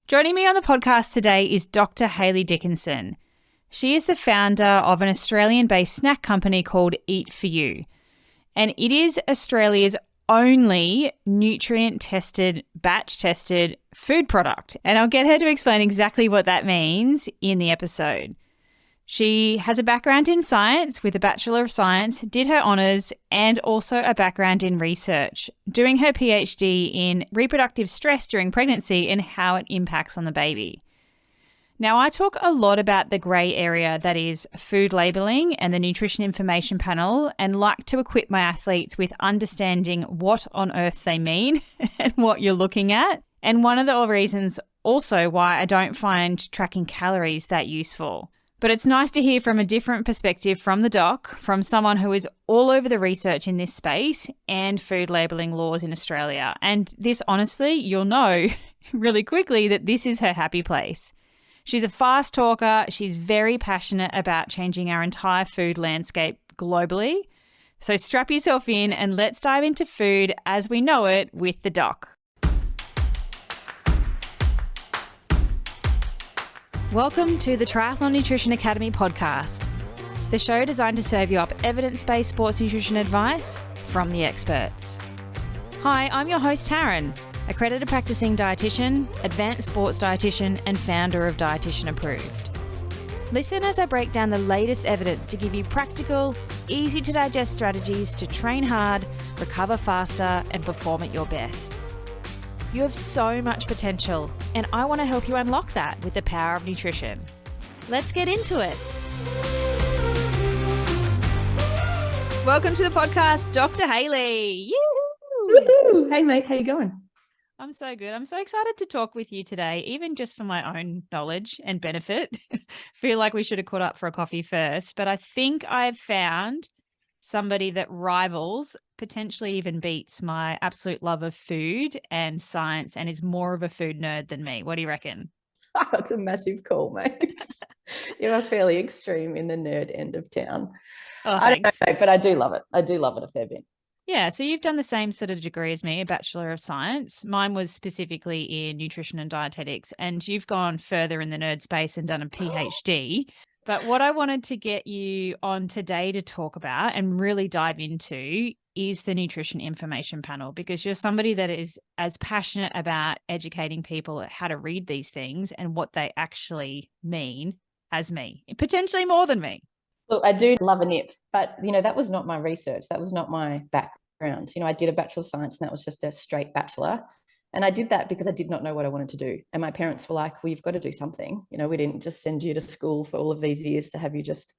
Joining me on the podcast today is Dr Hayley Dickinson. She is the founder of an Australian-based snack company called Eat For You, and it is Australia's only nutrient-tested, batch-tested food product. And I'll get her to explain exactly what that means in the episode. She has a background in science with a Bachelor of Science, did her honours, and also a background in research, doing her PhD in reproductive stress during pregnancy and how it impacts on the baby. Now, I talk a lot about the grey area that is food labelling and the nutrition information panel, and like to equip my athletes with understanding what on earth they mean and what you're looking at. And one of the reasons also why I don't find tracking calories that useful. But it's nice to hear from a different perspective from the doc, from someone who is all over the research in this space and food labelling laws in Australia. And this, honestly, you'll know really quickly that this is her happy place. She's a fast talker. She's very passionate about changing our entire food landscape globally. So strap yourself in and let's dive into food as we know it with the doc. Welcome to the Triathlon Nutrition Academy podcast, the show designed to serve you up evidence-based sports nutrition advice from the experts. Hi, I'm your host Taryn, accredited practicing dietitian, advanced sports dietitian, and founder of Dietitian Approved. Listen as I break down the latest evidence to give you practical, easy to digest strategies to train hard, recover faster, and perform at your best. You have so much potential, and I want to help you unlock that with the power of nutrition. Let's get into it. Welcome to the podcast, Dr. Hayley. Woo-hoo! Hey mate, how you going? I'm so good. I'm so excited to talk with you today, even just for my own knowledge and benefit. Feel like we should have caught up for a coffee first, but I think I've found somebody that rivals, potentially even beats my absolute love of food and science and is more of a food nerd than me. What do you reckon? That's a massive call, mate. You are fairly extreme in the nerd end of town. Oh, I don't thanks. know, but I do love it. I do love it a fair bit. Yeah, so you've done the same sort of degree as me, a Bachelor of Science. Mine was specifically in nutrition and dietetics, and you've gone further in the nerd space and done a PhD. But what I wanted to get you on today to talk about and really dive into is the nutrition information panel, because you're somebody that is as passionate about educating people at how to read these things and what they actually mean as me, potentially more than me. Look, I do love a nip, but that was not my research. That was not my background. I did a Bachelor of Science and that was just a straight bachelor. And I did that because I did not know what I wanted to do. And my parents were like, well, you've got to do something. We didn't just send you to school for all of these years to have you just,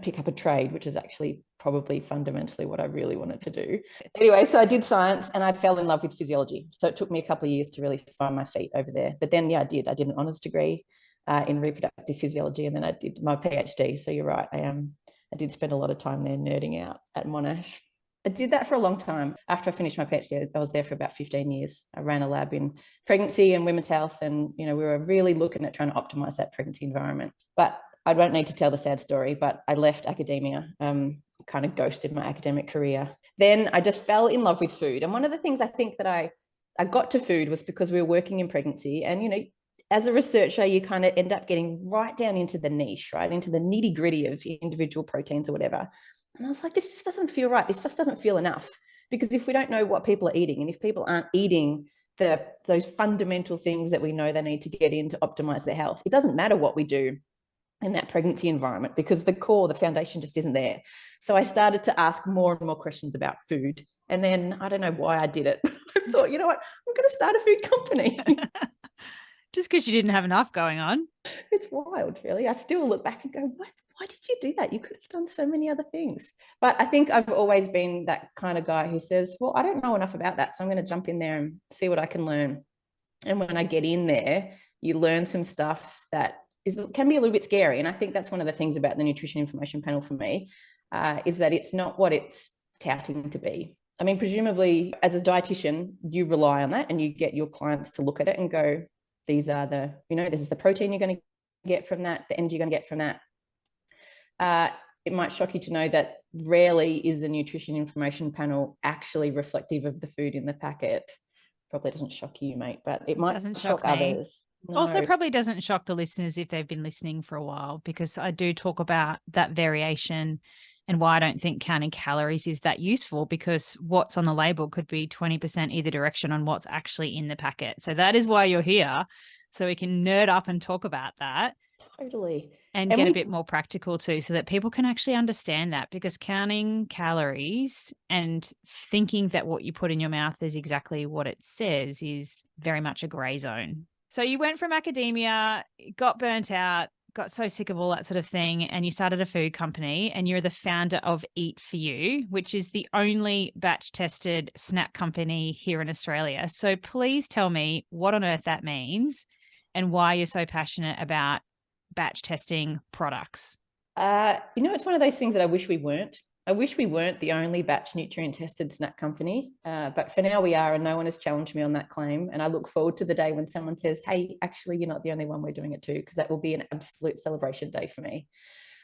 pick up a trade, which is actually probably fundamentally what I really wanted to do. Anyway, so I did science and I fell in love with physiology. So it took me a couple of years to really find my feet over there. But then, I did an honours degree in reproductive physiology, and then I did my PhD. So you're right, I did spend a lot of time there nerding out at Monash. I did that for a long time. After I finished my PhD, I was there for about 15 years. I ran a lab in pregnancy and women's health, and we were really looking at trying to optimize that pregnancy environment. But I don't need to tell the sad story, but I left academia, kind of ghosted my academic career. Then I just fell in love with food. And one of the things I think that I got to food was because we were working in pregnancy, and as a researcher, you kind of end up getting right down into the niche, right into the nitty gritty of individual proteins or whatever. And I was like, this just doesn't feel right. This just doesn't feel enough. Because if we don't know what people are eating, and if people aren't eating those fundamental things that we know they need to get in to optimize their health, it doesn't matter what we do in that pregnancy environment, because the foundation just isn't there. So I started to ask more and more questions about food. And then I don't know why I did it. I thought, you know what, I'm going to start a food company. Just because you didn't have enough going on. It's wild, really. I still look back and go, why did you do that? You could have done so many other things. But I think I've always been that kind of guy who says, well, I don't know enough about that, so I'm going to jump in there and see what I can learn. And when I get in there, you learn some stuff that can be a little bit scary. And I think that's one of the things about the nutrition information panel for me, is that it's not what it's touting to be. I mean, presumably as a dietitian, you rely on that and you get your clients to look at it and go, these are this is the protein you're going to get from that, the energy you're going to get from that. It might shock you to know that rarely is the nutrition information panel actually reflective of the food in the packet. Probably doesn't shock you, mate, but it might shock others. Also, No. probably doesn't shock the listeners if they've been listening for a while, because I do talk about that variation and why I don't think counting calories is that useful, because what's on the label could be 20% either direction on what's actually in the packet. So that is why you're here. So we can nerd up and talk about that. Totally. And get a bit more practical too, so that people can actually understand that, because counting calories and thinking that what you put in your mouth is exactly what it says is very much a gray zone. So you went from academia, got burnt out, got so sick of all that sort of thing, and you started a food company, and you're the founder of Eat For You, which is the only batch tested snack company here in Australia. So please tell me what on earth that means and why you're so passionate about batch testing products. It's one of those things that I wish we weren't. I wish we weren't the only batch nutrient tested snack company, but for now we are, and no one has challenged me on that claim. And I look forward to the day when someone says, hey, actually, you're not the only one, we're doing it too, because that will be an absolute celebration day for me.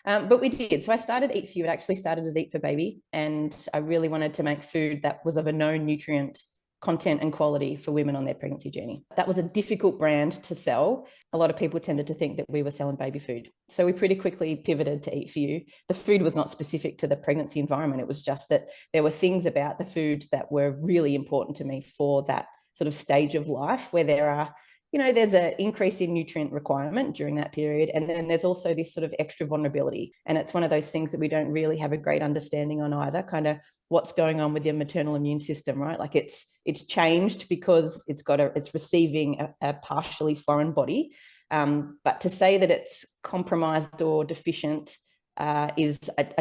But we did. So I started Eat For You. It actually started as Eat For Baby, and I really wanted to make food that was of a known nutrient content and quality for women on their pregnancy journey. That was a difficult brand to sell. A lot of people tended to think that we were selling baby food. So we pretty quickly pivoted to Eat For You. The food was not specific to the pregnancy environment. It was just that there were things about the food that were really important to me for that sort of stage of life where there's an increase in nutrient requirement during that period. And then there's also this sort of extra vulnerability. And it's one of those things that we don't really have a great understanding on either, kind of what's going on with your maternal immune system, right? Like it's changed because it's receiving a partially foreign body. But to say that it's compromised or deficient I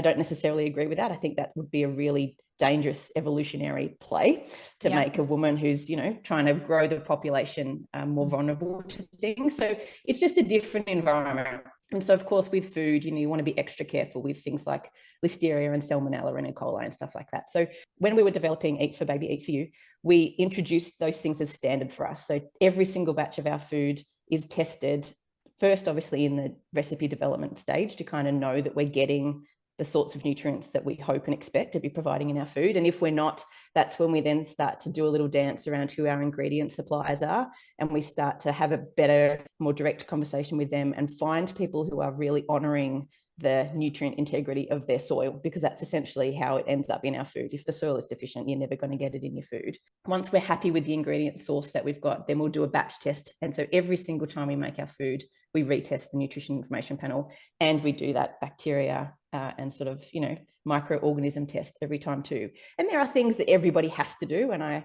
don't necessarily agree with that. I think that would be a really dangerous evolutionary play to make a woman who's, trying to grow the population more vulnerable to things. So it's just a different environment. And so, of course, with food, you want to be extra careful with things like listeria and salmonella and E. coli and stuff like that. So when we were developing Eat For Baby, Eat For You, we introduced those things as standard for us. So every single batch of our food is tested first, obviously, in the recipe development stage to kind of know that we're getting the sorts of nutrients that we hope and expect to be providing in our food. And if we're not, that's when we then start to do a little dance around who our ingredient suppliers are. And we start to have a better, more direct conversation with them and find people who are really honoring the nutrient integrity of their soil, because that's essentially how it ends up in our food. If the soil is deficient, you're never going to get it in your food. Once we're happy with the ingredient source that we've got, then we'll do a batch test. And so every single time we make our food, we retest the nutrition information panel, and we do that bacteria and sort of, microorganism test every time too. And there are things that everybody has to do, and I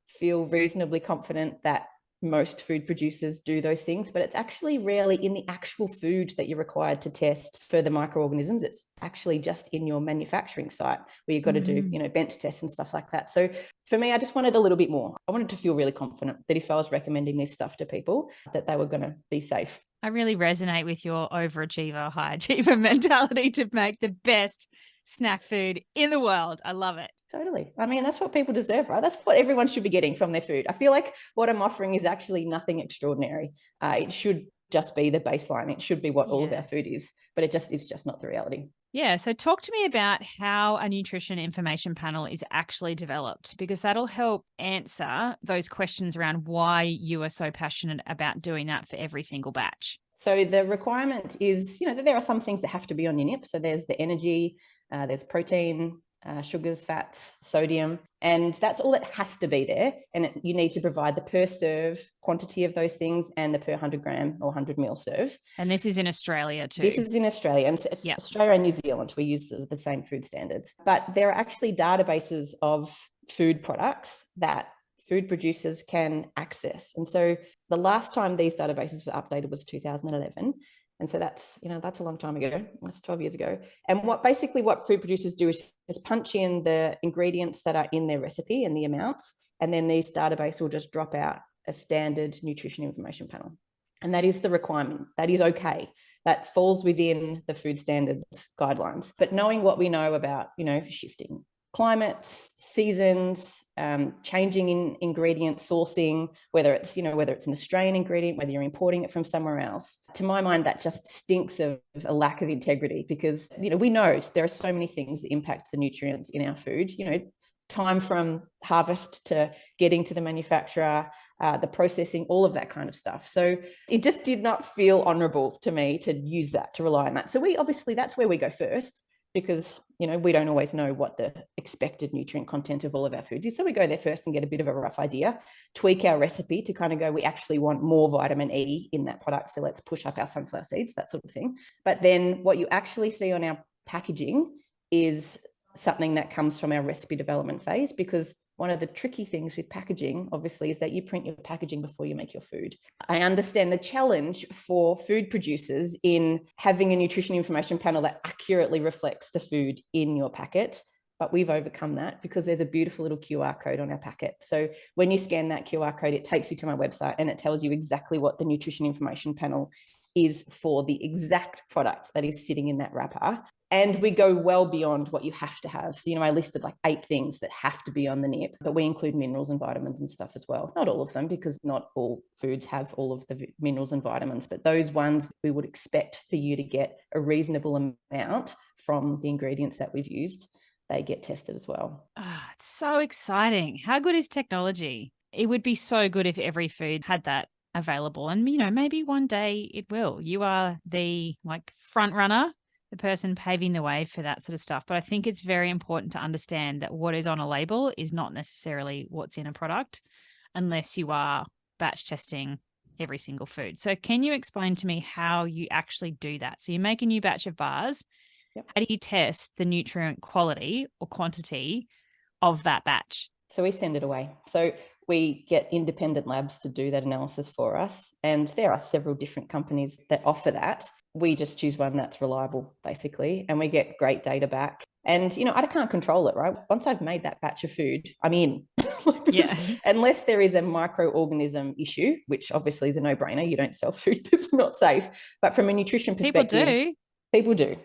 feel reasonably confident that most food producers do those things, but it's actually rarely in the actual food that you're required to test for the microorganisms. It's actually just in your manufacturing site where you've got to do, bench tests and stuff like that. So for me, I just wanted a little bit more. I wanted to feel really confident that if I was recommending this stuff to people, that they were going to be safe. I really resonate with your overachiever, high achiever mentality to make the best snack food in the world. I love it. Totally. I mean, that's what people deserve, right? That's what everyone should be getting from their food. I feel like what I'm offering is actually nothing extraordinary. It should just be the baseline. It should be what all of our food is, but it's just not the reality. Yeah. So talk to me about how a nutrition information panel is actually developed, because that'll help answer those questions around why you are so passionate about doing that for every single batch. So the requirement is, that there are some things that have to be on your NIP. So there's the energy, there's protein, sugars, fats, sodium, and that's all that has to be there. And you need to provide the per serve quantity of those things and the per 100 gram or 100 ml serve. And this is in Australia too. This is in Australia, and it's Australia and New Zealand. We use the same food standards, but there are actually databases of food products that food producers can access. And so the last time these databases were updated was 2011. And so that's a long time ago. That's 12 years ago. And what food producers do is just punch in the ingredients that are in their recipe and the amounts. And then these database will just drop out a standard nutrition information panel. And that is the requirement. That is okay. That falls within the food standards guidelines. But knowing what we know about, shifting climates, seasons, changing in ingredient sourcing, whether it's an Australian ingredient, whether you're importing it from somewhere else. To my mind, that just stinks of a lack of integrity, because, we know there are so many things that impact the nutrients in our food. time from harvest to getting to the manufacturer, the processing, all of that kind of stuff. So it just did not feel honorable to me to use that, to rely on that. So we obviously, that's where we go first, because, you know, we don't always know what the expected nutrient content of all of our foods is. So we go there first and get a bit of a rough idea, tweak our recipe to kind of go, we actually want more vitamin E in that product, so let's push up our sunflower seeds, that sort of thing. But then what you actually see on our packaging is something that comes from our recipe development phase, because one of the tricky things with packaging, obviously, is that you print your packaging before you make your food. I understand the challenge for food producers in having a nutrition information panel that accurately reflects the food in your packet, but we've overcome that because there's a beautiful little QR code on our packet. So when you scan that QR code, it takes you to my website and it tells you exactly what the nutrition information panel is for the exact product that is sitting in that wrapper. And we go well beyond what you have to have. So, you know, I listed like 8 things that have to be on the nip, but we include minerals and vitamins and stuff as well. Not all of them, because not all foods have all of the minerals and vitamins, but those ones we would expect for you to get a reasonable amount from the ingredients that we've used, they get tested as well. Ah, it's so exciting. How good is technology? It would be so good if every food had that available. And, you know, maybe one day it will. You are the front runner, the person paving the way for that sort of stuff. But I think it's very important to understand that what is on a label is not necessarily what's in a product unless you are batch testing every single food. So can you explain to me how you actually do that? So you make a new batch of bars. Yep. How do you test the nutrient quality or quantity of that batch? So we send it away. So we get independent labs to do that analysis for us. And there are several different companies that offer that. We just choose one that's reliable, basically, and we get great data back. And, you know, I can't control it, right? Once I've made that batch of food, I'm in. Yeah. Unless there is a microorganism issue, which obviously is a no-brainer. You don't sell food that's not safe. But from a nutrition perspective, People do.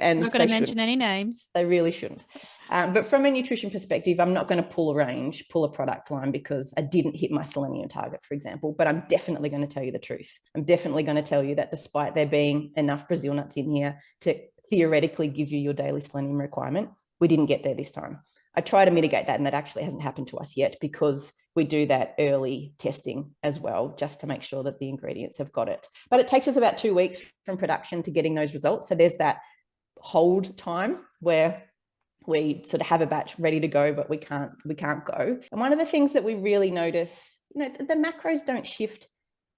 And I'm not going to mention any names. They really shouldn't. But from a nutrition perspective, I'm not going to pull a product line because I didn't hit my selenium target, for example. But I'm definitely going to tell you the truth. I'm definitely going to tell you that despite there being enough Brazil nuts in here to theoretically give you your daily selenium requirement, we didn't get there this time. I try to mitigate that, and that actually hasn't happened to us yet because we do that early testing as well, just to make sure that the ingredients have got it. But it takes us about 2 weeks from production to getting those results. So there's that hold time where we sort of have a batch ready to go, but we can't go. And one of the things that we really notice, you know, the macros don't shift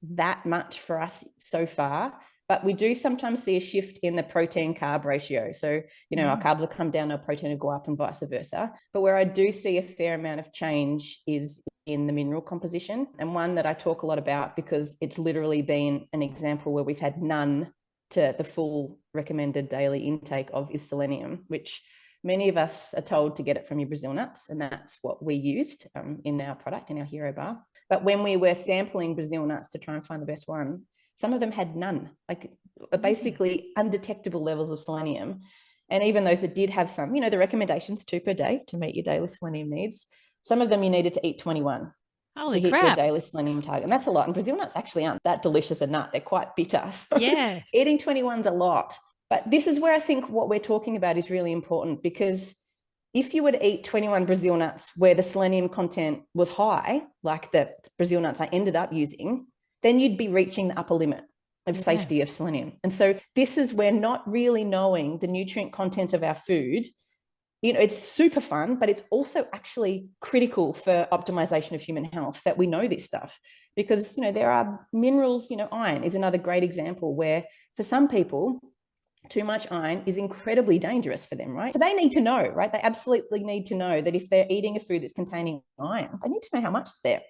that much for us so far, but we do sometimes see a shift in the protein carb ratio. So, you know, our carbs will come down, our protein will go up, and vice versa. But where I do see a fair amount of change is in the mineral composition. And one that I talk a lot about, because it's literally been an example where we've had none to the full recommended daily intake of, is selenium, which many of us are told to get it from your Brazil nuts. And that's what we used in our product, in our Hero Bar. But when we were sampling Brazil nuts to try and find the best one, some of them had none, like basically undetectable levels of selenium. And even those that did have some, you know, the recommendations 2 per day to meet your daily selenium needs, some of them you needed to eat 21 Holy to crap. hit your daily selenium target. And that's a lot. And Brazil nuts actually aren't that delicious a nut. They're quite bitter. So yeah, eating 21's a lot. But this is where I think what we're talking about is really important, because if you were to eat 21 Brazil nuts where the selenium content was high, like the Brazil nuts I ended up using, then you'd be reaching the upper limit of safety of selenium. And so this is where not really knowing the nutrient content of our food, you know, it's super fun, but it's also actually critical for optimization of human health that we know this stuff. Because, you know, there are minerals, you know, iron is another great example where for some people, too much iron is incredibly dangerous for them, right? So they need to know, right? They absolutely need to know that if they're eating a food that's containing iron, they need to know how much is there.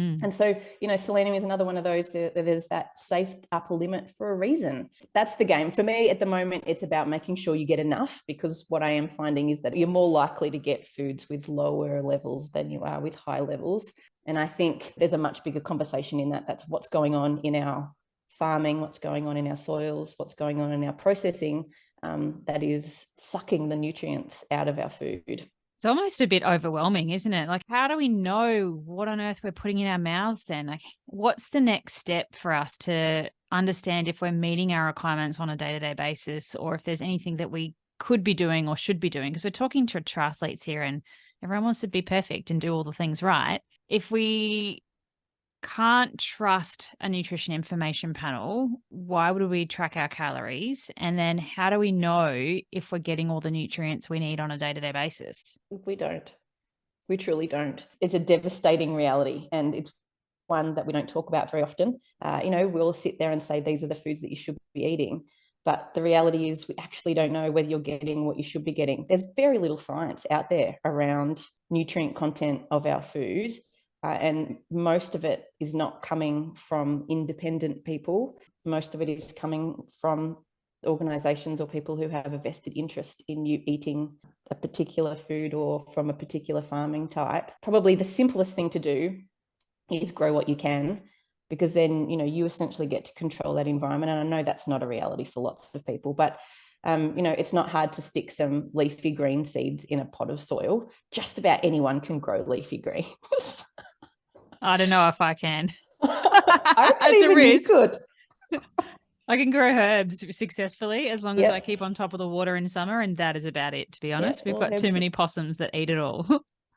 And so, you know, selenium is another one of those that there's that safe upper limit for a reason. That's the game. For me at the moment, it's about making sure you get enough, because what I am finding is that you're more likely to get foods with lower levels than you are with high levels. And I think there's a much bigger conversation in that. That's what's going on in our farming, what's going on in our soils, what's going on in our processing, that is sucking the nutrients out of our food. It's almost a bit overwhelming, isn't it? Like, how do we know what on earth we're putting in our mouths then? Like, what's the next step for us to understand if we're meeting our requirements on a day-to-day basis, or if there's anything that we could be doing or should be doing? Because we're talking to triathletes here, and Everyone wants to be perfect and do all the things right. If we can't trust a nutrition information panel, why would we track our calories? And then how do we know if we're getting all the nutrients we need on a day-to-day basis? We don't. We truly don't. It's a devastating reality, and it's one that we don't talk about very often. We'll sit there and say, these are the foods that you should be eating. But the reality is we actually don't know whether you're getting what you should be getting. There's very little science out there around nutrient content of our food. And most of it is not coming from independent people. Most of it is coming from organizations or people who have a vested interest in you eating a particular food or from a particular farming type. Probably the simplest thing to do is grow what you can, because then, you essentially get to control that environment. And I know that's not a reality for lots of people, but it's not hard to stick some leafy green seeds in a pot of soil. Just about anyone can grow leafy greens. I don't know if I can. I reckon even you could. I can grow herbs successfully as long as I keep on top of the water in summer, and that is about it, to be honest. We've got too many possums that eat it all.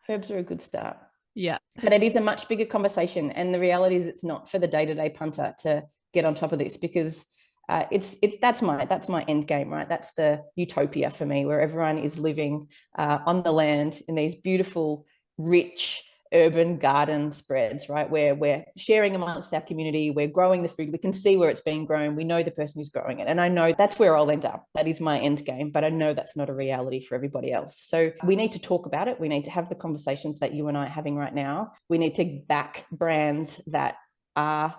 Herbs are a good start. Yeah. But it is a much bigger conversation. And the reality is it's not for the day-to-day punter to get on top of this, because that's my end game, right? That's the utopia for me, where everyone is living on the land in these beautiful, rich urban garden spreads, right? Where we're sharing amongst our community, we're growing the food, we can see where it's being grown, we know the person who's growing it. And I know that's where I'll end up. That is my end game, but I know that's not a reality for everybody else. So we need to talk about it. We need to have the conversations that you and I are having right now. We need to back brands that are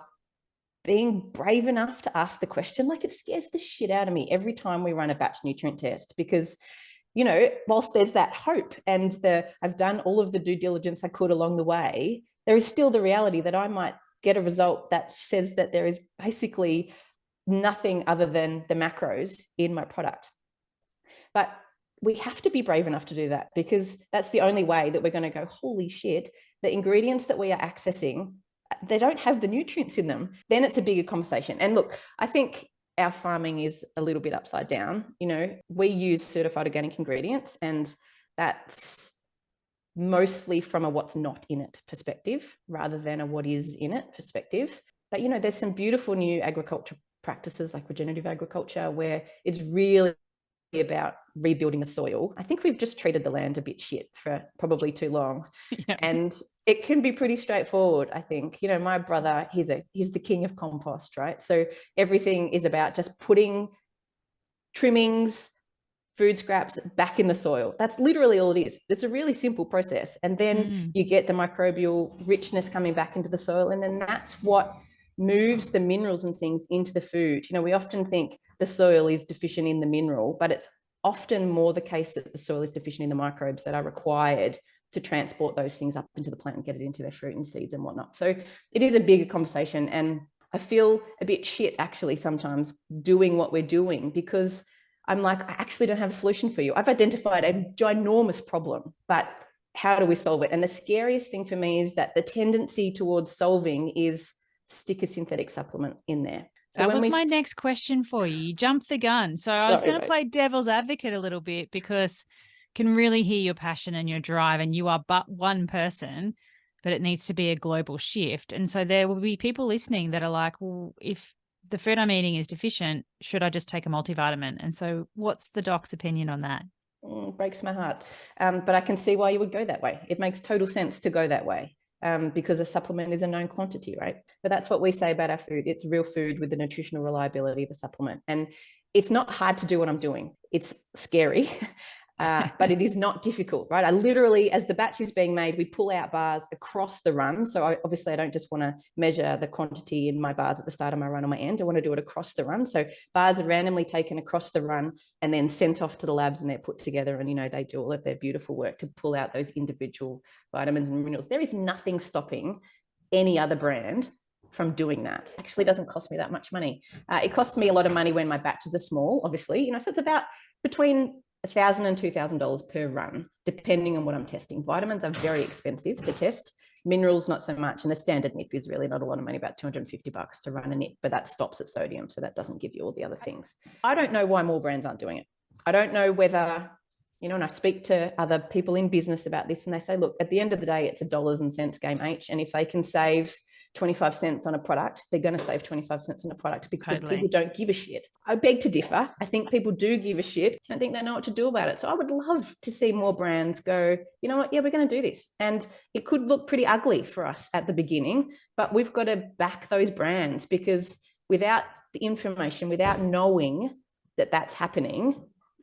being brave enough to ask the question. Like, it scares the shit out of me every time we run a batch nutrient test, because whilst there's that hope and I've done all of the due diligence I could along the way, there is still the reality that I might get a result that says that there is basically nothing other than the macros in my product. But we have to be brave enough to do that, because that's the only way that we're going to go, holy shit, the ingredients that we are accessing, they don't have the nutrients in them. Then it's a bigger conversation. And look, I think our farming is a little bit upside down. We use certified organic ingredients, and that's mostly from a what's not in it perspective rather than a what is in it perspective. But, there's some beautiful new agriculture practices like regenerative agriculture, where it's really about rebuilding the soil. I think we've just treated the land a bit shit for probably too long. Yeah. And it can be pretty straightforward, I think. My brother, he's the king of compost, right? So everything is about just putting trimmings, food scraps back in the soil. That's literally all it is. It's a really simple process. And then you get the microbial richness coming back into the soil. And then that's what moves the minerals and things into the food. We often think the soil is deficient in the mineral, but it's often more the case that the soil is deficient in the microbes that are required to transport those things up into the plant and get it into their fruit and seeds and whatnot. So it is a bigger conversation. And I feel a bit shit actually sometimes doing what we're doing, because I'm like, I actually don't have a solution for you. I've identified a ginormous problem, but how do we solve it? And the scariest thing for me is that the tendency towards solving is stick a synthetic supplement in there. So that was my next question for you. You jumped the gun. So I was going to play devil's advocate a little bit, because I can really hear your passion and your drive, and you are but one person, but it needs to be a global shift. And so there will be people listening that are like, well, if the food I'm eating is deficient, should I just take a multivitamin? And so what's the doc's opinion on that? Breaks my heart. But I can see why you would go that way. It makes total sense to go that way. Because a supplement is a known quantity, right? But that's what we say about our food. It's real food with the nutritional reliability of a supplement. And it's not hard to do what I'm doing. It's scary, but it is not difficult, right? I literally, as the batch is being made, we pull out bars across the run. So obviously I don't just want to measure the quantity in my bars at the start of my run on my end. I want to do it across the run. So bars are randomly taken across the run and then sent off to the labs, and they're put together, and they do all of their beautiful work to pull out those individual vitamins and minerals. There is nothing stopping any other brand from doing that. It actually doesn't cost me that much money. It costs me a lot of money when my batches are small, obviously, so it's about between $1,000 and $2,000 per run, depending on what I'm testing. Vitamins are very expensive to test. Minerals, not so much. And the standard nip is really not a lot of money, about $250 to run a nip, but that stops at sodium. So that doesn't give you all the other things. I don't know why more brands aren't doing it. I don't know whether, You know, and I speak to other people in business about this, and they say, look, at the end of the day, it's a dollars and cents game H. And if they can save 25 cents on a product, they're going to save 25 cents on a product because people don't give a shit. I beg to differ. I think people do give a shit. I think they know what to do about it. So I would love to see more brands go, you know what? Yeah, we're going to do this. And it could look pretty ugly for us at the beginning, but we've got to back those brands, because without the information, without knowing that that's happening,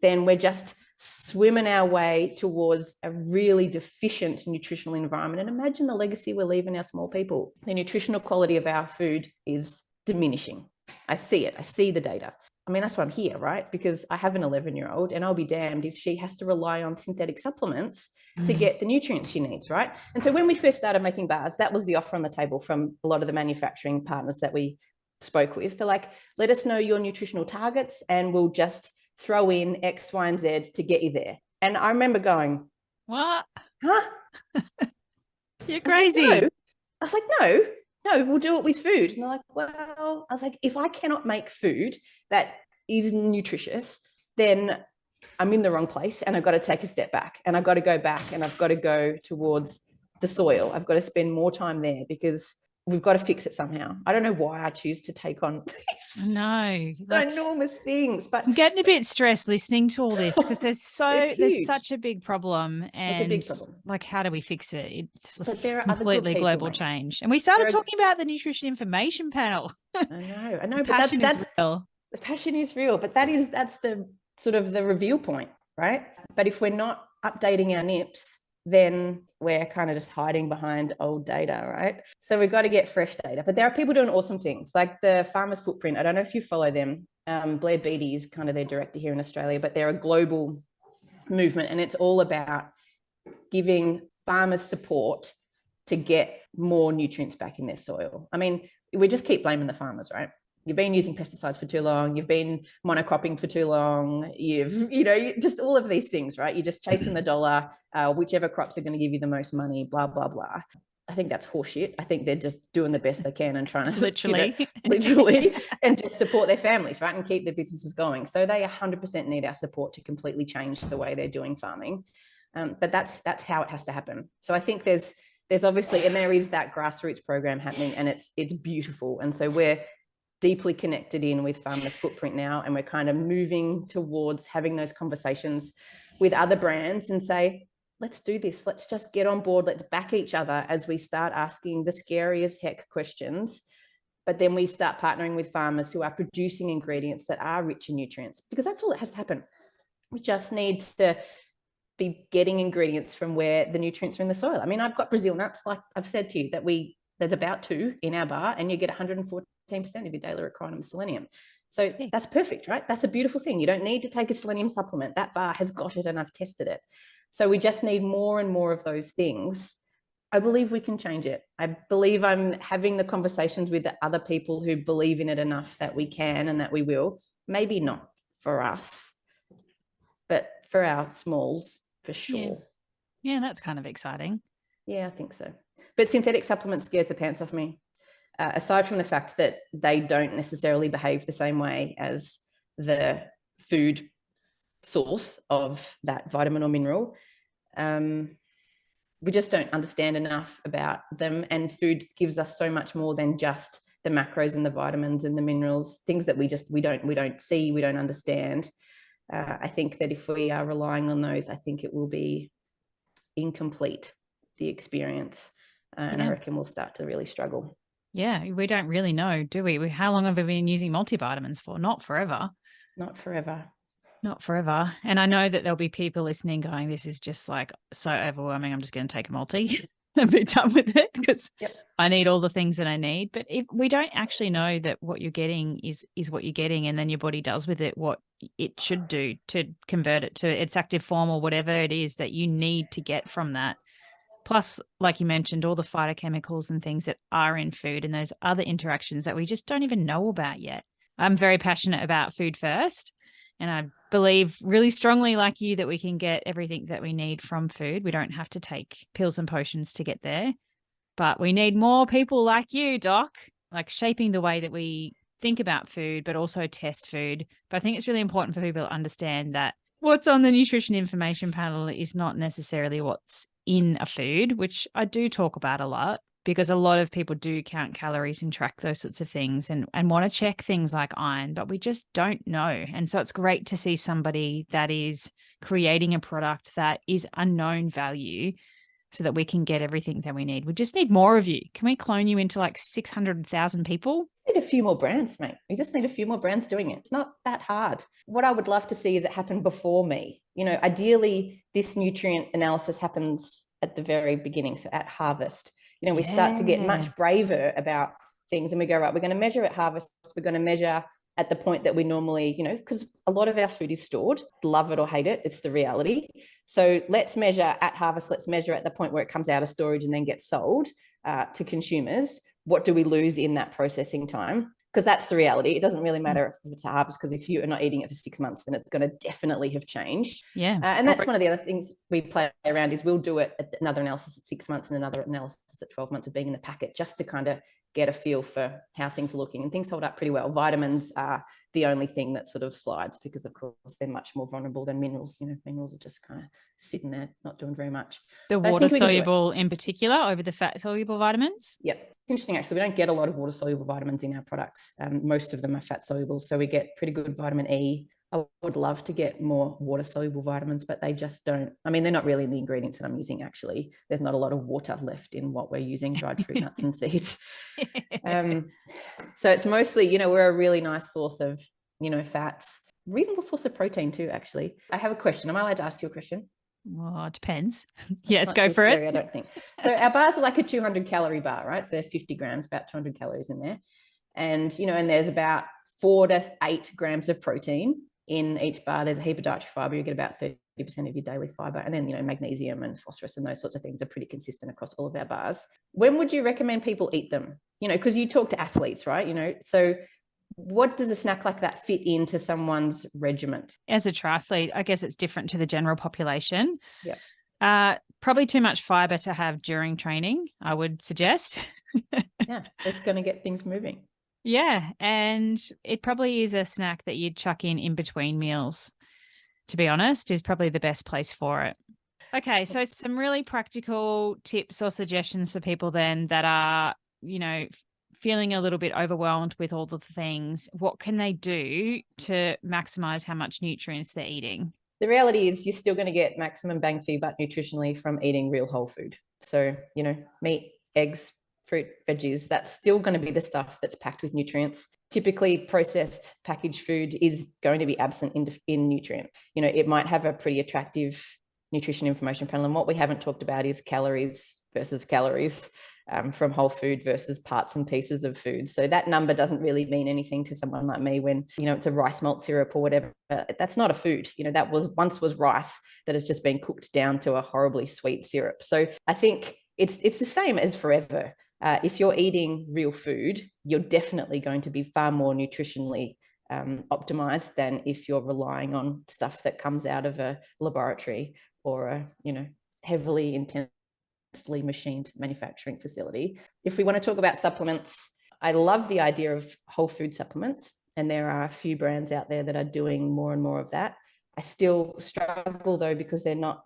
then we're just swimming our way towards a really deficient nutritional environment. And imagine the legacy we're leaving our small people. The nutritional quality of our food is diminishing. I see it. I see the data. I mean, that's why I'm here, right? Because I have an 11-year-old, and I'll be damned if she has to rely on synthetic supplements to get the nutrients she needs, right? And so when we first started making bars, that was the offer on the table from a lot of the manufacturing partners that we spoke with. They're like, let us know your nutritional targets and we'll just throw in X, Y, and Z to get you there. And I remember going, what? Huh? You're crazy. I was like, no, we'll do it with food. And they're like, well, I was like, if I cannot make food that is nutritious, then I'm in the wrong place, and I've got to take a step back, and I've got to go back, and I've got to go towards the soil. I've got to spend more time there, because we've got to fix it somehow. I don't know why I choose to take on these enormous things, but I'm getting a bit stressed listening to all this, because there's such a big problem, and it's a big problem. Like, how do we fix it? It's there are completely global change. And we started talking about the nutrition information panel. I know, but that's real. The passion is real, but that's the sort of the reveal point, right? But if we're not updating our NIPS, then we're kind of just hiding behind old data, right? So we've got to get fresh data. But there are people doing awesome things, like the Farmers Footprint. I don't know if you follow them. Blair Beattie is kind of their director here in Australia, but they're a global movement, and it's all about giving farmers support to get more nutrients back in their soil. I mean, we just keep blaming the farmers, right? You've been using pesticides for too long. You've been monocropping for too long. Just all of these things, right? You're just chasing the dollar, whichever crops are going to give you the most money, blah, blah, blah. I think that's horseshit. I think they're just doing the best they can and trying to literally and just support their families, right? And keep their businesses going. So they 100% need our support to completely change the way they're doing farming. But that's how it has to happen. So I think there's obviously, and there is that grassroots program happening, and it's beautiful. And so we're deeply connected in with Farmers Footprint now, and we're kind of moving towards having those conversations with other brands and say, let's do this. Let's just get on board. Let's back each other as we start asking the scary as heck questions. But then we start partnering with farmers who are producing ingredients that are rich in nutrients, because that's all that has to happen. We just need to be getting ingredients from where the nutrients are in the soil. I mean, I've got Brazil nuts, like I've said to you, that there's about 2 in our bar, and you get 114% of your daily requirement of selenium. So that's perfect, right? That's a beautiful thing. You don't need to take a selenium supplement. That bar has got it, and I've tested it. So we just need more and more of those things. I believe we can change it. I believe I'm having the conversations with the other people who believe in it enough that we can and that we will. Maybe not for us, but for our smalls, for sure. Yeah, that's kind of exciting. Yeah, I think so. But synthetic supplements scares the pants off me. Aside from the fact that they don't necessarily behave the same way as the food source of that vitamin or mineral, we just don't understand enough about them. And food gives us so much more than just the macros and the vitamins and the minerals, things that we don't see, we don't understand. I think that if we are relying on those, I think it will be incomplete, the experience. And I reckon we'll start to really struggle. Yeah, we don't really know, do we? How long have we been using multivitamins for? Not forever. Not forever. Not forever. And I know that there'll be people listening going, this is just like so overwhelming. I'm just going to take a multi and be done with it, because I need all the things that I need. But if we don't actually know that what you're getting is what you're getting, and then your body does with it what it should do to convert it to its active form or whatever it is that you need to get from that. Plus, like you mentioned, all the phytochemicals and things that are in food and those other interactions that we just don't even know about yet. I'm very passionate about food first, and I believe really strongly, like you, that we can get everything that we need from food. We don't have to take pills and potions to get there, but we need more people like you, Doc, like shaping the way that we think about food, but also test food. But I think it's really important for people to understand that what's on the nutrition information panel is not necessarily what's in a food, which I do talk about a lot, because a lot of people do count calories and track those sorts of things and want to check things like iron, but we just don't know. And so it's great to see somebody that is creating a product that is unknown value so that we can get everything that we need. We just need more of you. Can we clone you into like 600,000 people? Need a few more brands, mate. We just need a few more brands doing it. It's not that hard. What I would love to see is it happen before me. You know, ideally, this nutrient analysis happens at the very beginning, so at harvest. You know, we start to get much braver about things, and we go, right, we're going to measure at harvest. We're going to measure at the point that we normally, you know, because a lot of our food is stored, love it or hate it, it's the reality. So let's measure at harvest, let's measure at the point where it comes out of storage and then gets sold to consumers. What do we lose in that processing time? Because that's the reality. It doesn't really matter if it's a harvest, because if you are not eating it for 6 months, then it's going to definitely have changed. Yeah. And that's one of the other things we play around is we'll do it at another analysis at 6 months and another analysis at 12 months of being in the packet, just to kind of get a feel for how things are looking. And things hold up pretty well. Vitamins are the only thing that sort of slides because, of course, they're much more vulnerable than minerals. You know, minerals are just kind of sitting there, not doing very much. The water soluble in particular over the fat soluble vitamins? Yep. It's interesting, actually. We don't get a lot of water soluble vitamins in our products. Most of them are fat soluble. So we get pretty good vitamin E. I would love to get more water soluble vitamins, but they just don't. I mean, they're not really in the ingredients that I'm using, actually. There's not a lot of water left in what we're using, dried fruit, nuts and seeds. So it's mostly, you know, we're a really nice source of, you know, fats, reasonable source of protein too, actually. I have a question. Am I allowed to ask you a question? Well, it depends. That's yes, go for scary, it. I don't think. So our bars are like a 200 calorie bar, right? So they're 50 grams, about 200 calories in there. And, you know, and there's about 4 to 8 grams of protein in each bar. There's a heap of dietary fiber. You get about 30% of your daily fiber. And then, you know, magnesium and phosphorus and those sorts of things are pretty consistent across all of our bars. When would you recommend people eat them? You know, because you talk to athletes, right? You know, so what does a snack like that fit into someone's regiment? As a triathlete, I guess it's different to the general population. Yeah. Probably too much fiber to have during training, I would suggest. Yeah, it's going to get things moving. Yeah, and it probably is a snack that you'd chuck in between meals, to be honest, is probably the best place for it. Okay, so some really practical tips or suggestions for people then that are, you know, feeling a little bit overwhelmed with all the things. What can they do to maximize how much nutrients they're eating? The reality is you're still going to get maximum bang for your buck nutritionally from eating real whole food. So, you know, meat, eggs, fruit, veggies, that's still going to be the stuff that's packed with nutrients. Typically, processed packaged food is going to be absent in nutrient. You know, it might have a pretty attractive nutrition information panel. And what we haven't talked about is calories versus calories from whole food versus parts and pieces of food. So that number doesn't really mean anything to someone like me when, you know, it's a rice malt syrup or whatever. That's not a food. You know, that was once was rice that has just been cooked down to a horribly sweet syrup. So I think it's the same as forever. If you're eating real food, you're definitely going to be far more nutritionally optimized than if you're relying on stuff that comes out of a laboratory or a, you know, heavily intensely machined manufacturing facility. If we want to talk about supplements, I love the idea of whole food supplements, and there are a few brands out there that are doing more and more of that. I still struggle though, because they're not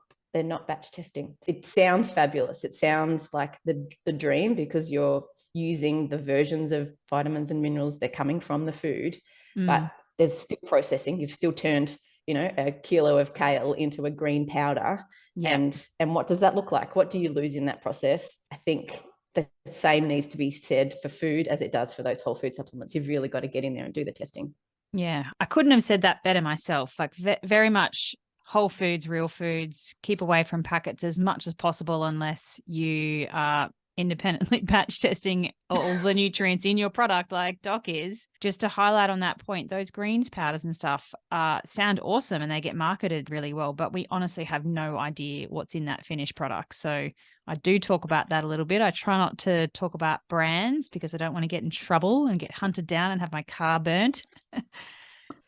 batch testing. It sounds fabulous. It sounds like the dream, because you're using the versions of vitamins and minerals, they're coming from the food, but there's still processing. You've still turned, you know, a kilo of kale into a green powder. And what does that look like? What do you lose in that process? I think the same needs to be said for food as it does for those whole food supplements. You've really got to get in there and do the testing. Yeah, I couldn't have said that better myself. Like very much whole foods, real foods, keep away from packets as much as possible unless you are independently batch testing all the nutrients in your product like Doc is. Just to highlight on that point, those greens powders and stuff sound awesome and they get marketed really well, but we honestly have no idea what's in that finished product. So I do talk about that a little bit. I try not to talk about brands because I don't want to get in trouble and get hunted down and have my car burnt.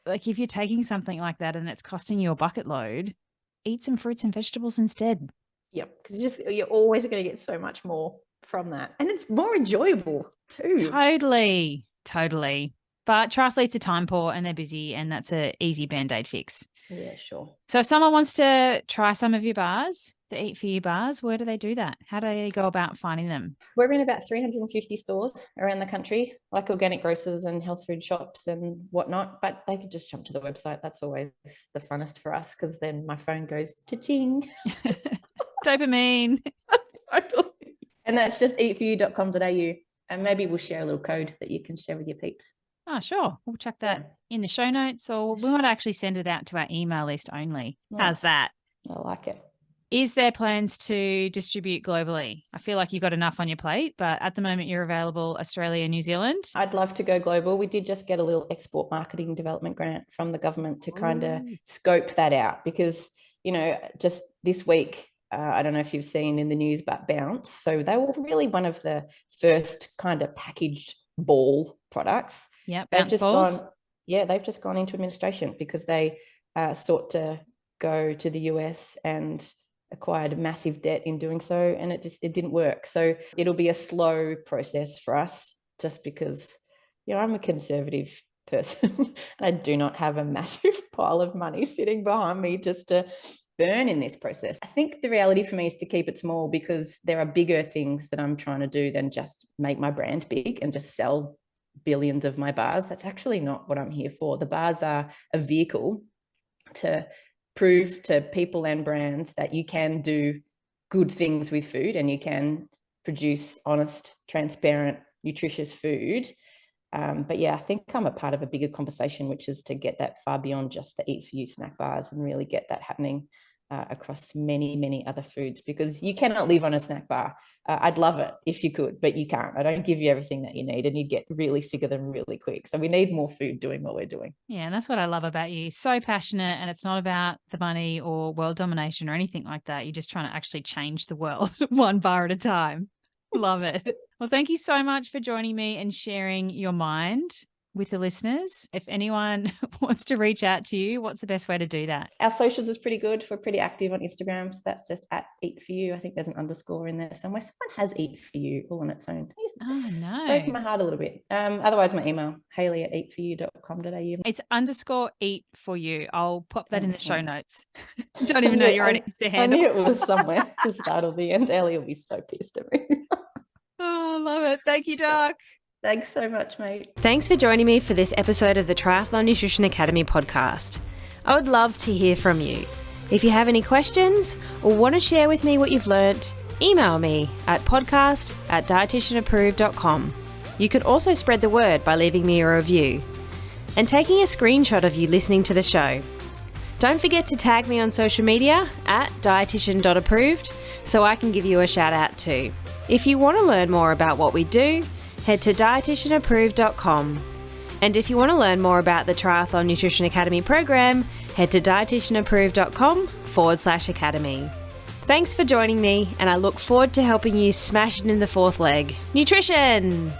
Like if you're taking something like that and it's costing you a bucket load, eat some fruits and vegetables instead. Yep, because you're always going to get so much more from that, and it's more enjoyable too. Totally. But triathletes are time poor and they're busy, and that's an easy Band-Aid fix. Yeah, sure. So if someone wants to try some of your bars, the Eat For You bars, where do they do that? How do they go about finding them? We're in about 350 stores around the country, like organic grocers and health food shops and whatnot. But they could just jump to the website. That's always the funnest for us, because then my phone goes cha-ching. Dopamine. Totally. And that's just eatforyou.com.au. And maybe we'll share a little code that you can share with your peeps. Oh, sure. We'll chuck that in the show notes, or we might actually send it out to our email list only. Nice. How's that? I like it. Is there plans to distribute globally? I feel like you've got enough on your plate, but at the moment you're available Australia and New Zealand. I'd love to go global. We did just get a little export marketing development grant from the government to kind of scope that out, because, just this week, I don't know if you've seen in the news about Bounce. So they were really one of the first kind of packaged ball products. Yeah, they've just gone into administration because they sought to go to the US and acquired massive debt in doing so, and it didn't work. So it'll be a slow process for us, just because I'm a conservative person and I do not have a massive pile of money sitting behind me just to burn in this process. I think the reality for me is to keep it small, because there are bigger things that I'm trying to do than just make my brand big and just sell billions of my bars. That's actually not what I'm here for. The bars are a vehicle to prove to people and brands that you can do good things with food and you can produce honest, transparent, nutritious food. But yeah, I think I'm a part of a bigger conversation, which is to get that far beyond just the Eat For You snack bars and really get that happening across many, many other foods, because you cannot live on a snack bar. I'd love it if you could, but you can't. I don't give you everything that you need, and you get really sick of them really quick. So we need more food doing what we're doing. Yeah, and that's what I love about you. So passionate, and it's not about the money or world domination or anything like that. You're just trying to actually change the world one bar at a time. Love it. Well, thank you so much for joining me and sharing your mind with the listeners. If anyone wants to reach out to you, what's the best way to do that? Our socials is pretty good. We're pretty active on Instagram. So that's just at Eat For You. I think there's an underscore in there somewhere. Someone has Eat For You all on its own. Oh, no. Breaking my heart a little bit. Otherwise, my email, hayley@eatforyou.com.au. It's _Eat For You. I'll pop that in the show notes. Don't even know your own Insta handle. I knew it was somewhere to start or the end. Ellie will be so pissed at me. Oh, love it. Thank you, Doc. Thanks so much, mate. Thanks for joining me for this episode of the Triathlon Nutrition Academy podcast. I would love to hear from you. If you have any questions or want to share with me what you've learnt, email me at podcast@dietitianapproved.com. You could also spread the word by leaving me a review and taking a screenshot of you listening to the show. Don't forget to tag me on social media at dietitian.approved so I can give you a shout out too. If you want to learn more about what we do, head to dietitianapproved.com. And if you want to learn more about the Triathlon Nutrition Academy program, head to dietitianapproved.com/academy. Thanks for joining me, and I look forward to helping you smash it in the fourth leg. Nutrition!